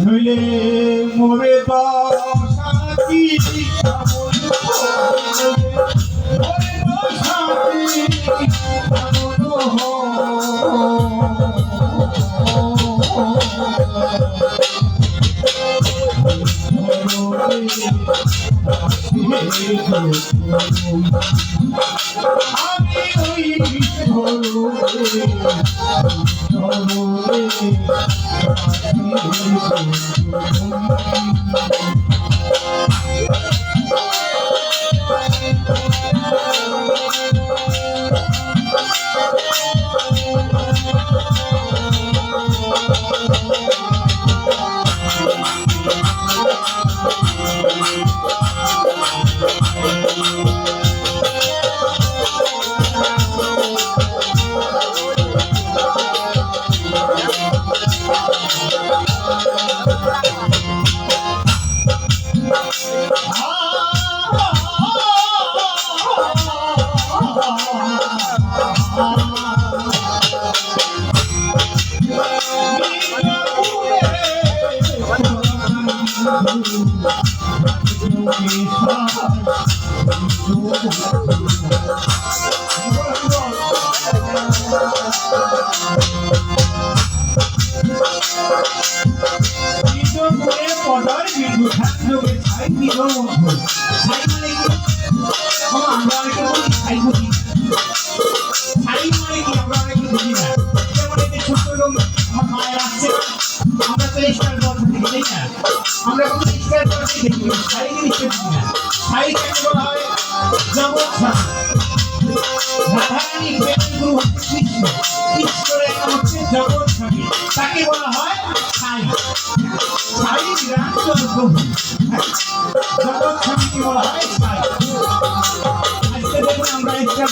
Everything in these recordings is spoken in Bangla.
নইলে মোরে দশাতি মোরে দশাতি আমি ওই তাকে বলা হয় ছাই। ছাই জগৎ স্বামীকে বলা হয় ছাই। আজকে দেখুন আমরা একটা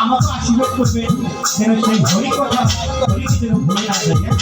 আমাকে আশীর্বাদ করবে যেন সেই হরি কথা হরিকে যেন ভুলে না যায়।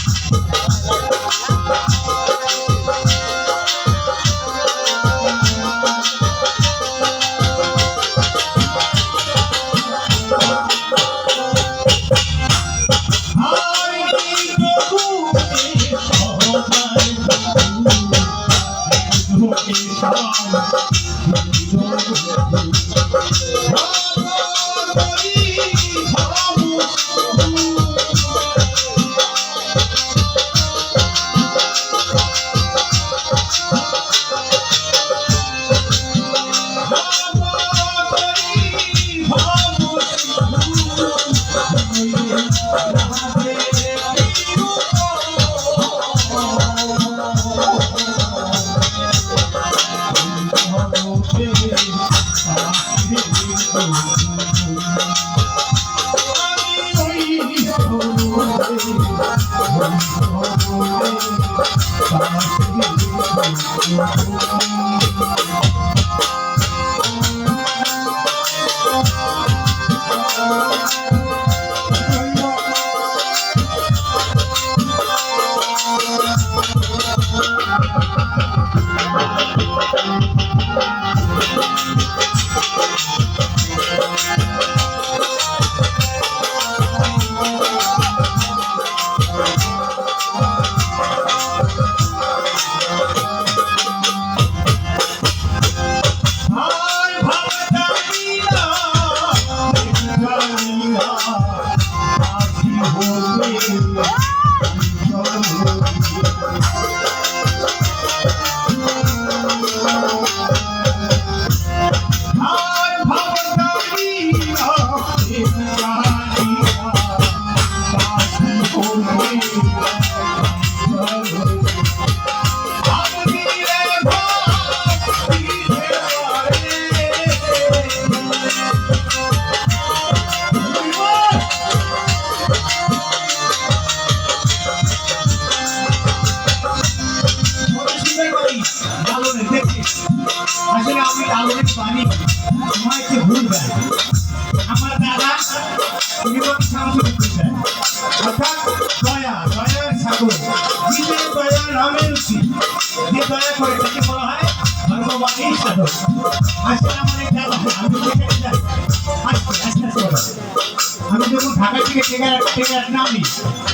থেকে টেকার নামি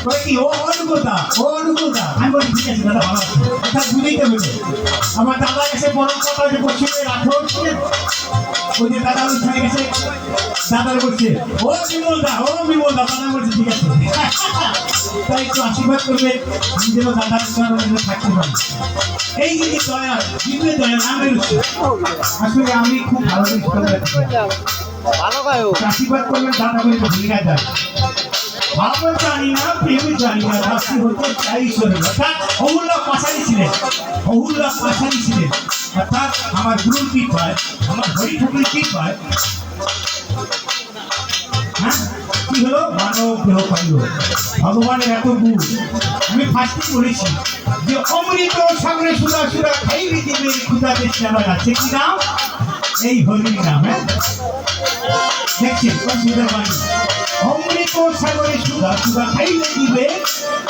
বলে কি ও অনুকূলতা আমি বলি ঠিক আছে দাদা ভালো আছে এটা বুঝেই তো বলে আমার দাদা এসে বড় কথা যে বসে রাখো ওই যে দাদা ওইখানে গেছে দাদার বলছে ও বিমলদা দাদা বলছে ঠিক আছে তাই একটু আশীর্বাদ করবে আমি যেন দাদার থাকতে পারি এই যে দয়া জীবনে দয়া নামের আসলে আমি খুব ভালো আশীর্বাদ করবেন দাদা বলে ভুলে যায় ভালো জানি না প্রেম জানি না দাসী হতে চাই শরীর অর্থাৎ অহুল্লা পাশারি ছিলেন অর্থাৎ আমার গুরুর কি পায় আমার হরি ঠাকুরের কি পায় হ্যাঁ কি হলো মানব দেহ পাইল ভগবানের এত গুণ আমি ফার্স্টে বলেছি যে অমৃত সাগরে সুদা খাইবি দিবে ক্ষুদাতে সেবা আছে কি নাম এই হরির নাম হ্যাঁ দেখছেন সুন্দর বাণী অমৃত সাগরে সুদা খাইলে দিবে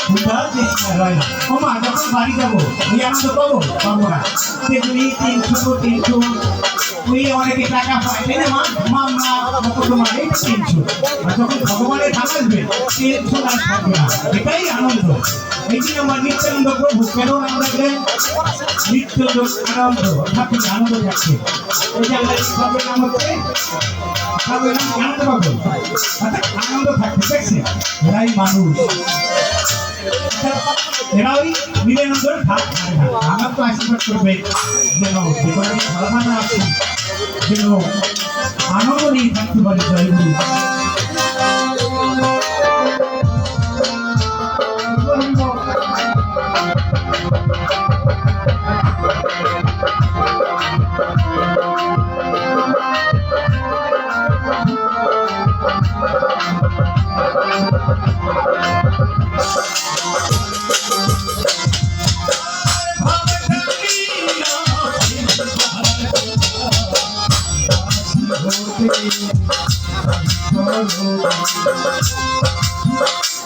ক্ষুদা চেষ্টা রয় না ওমা যখন বাড়ি যাবো এই আনন্দ পাবো না তেমনি 300 ওই অনেকে টাকা পায় তাই না মামলা তোমার এই 300 আর যখন ভগবানের ধান আসবে 300 আর থাকবে না এটাই আনন্দ এই যে আমার নিত্যানন্দ প্রভু কেন নাম রাখলেন আনন্দ অর্থাৎ আনন্দ থাকছে এই যে আমরা সবের নাম হচ্ছে সবের নাম জানতে পারবো অর্থাৎ আনন্দ থাকছে দেখছে এরাই মানুষ এরা ওই মিলেনন্দর ভাগ খায় না আমার তো আশীর্বাদ করবে যেন জীবনে ভালো আছে যেন আনন্দ নিয়ে থাকতে পারি জয়গুরু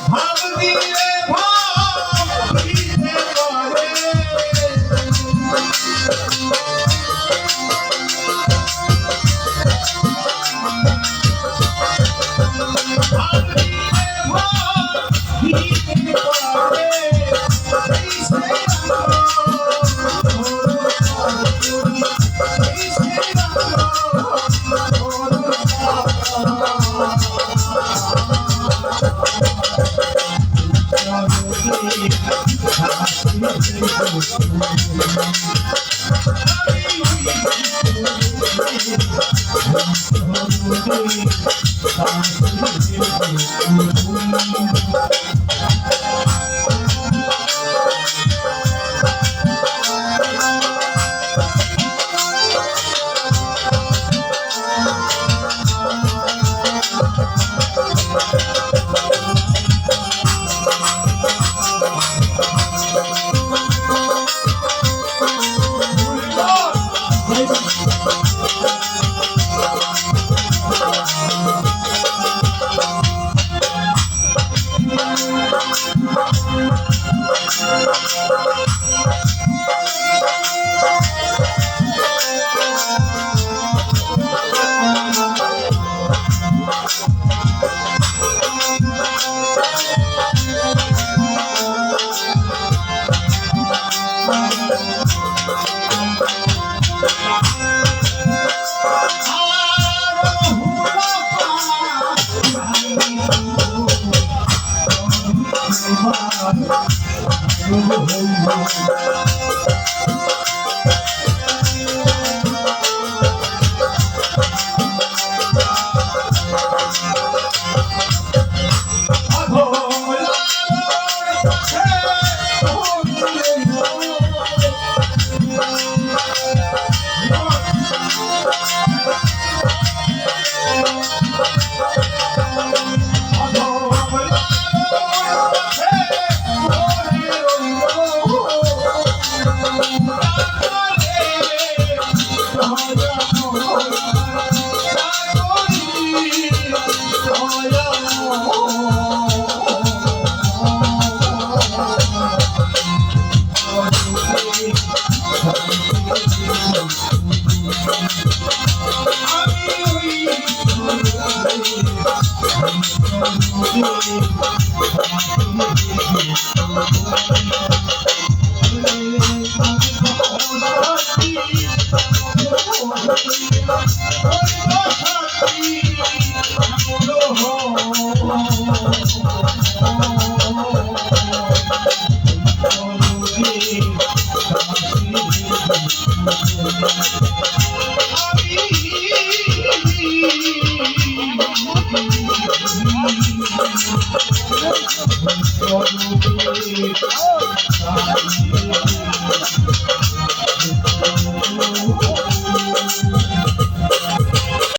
ভাব দিলে Oh,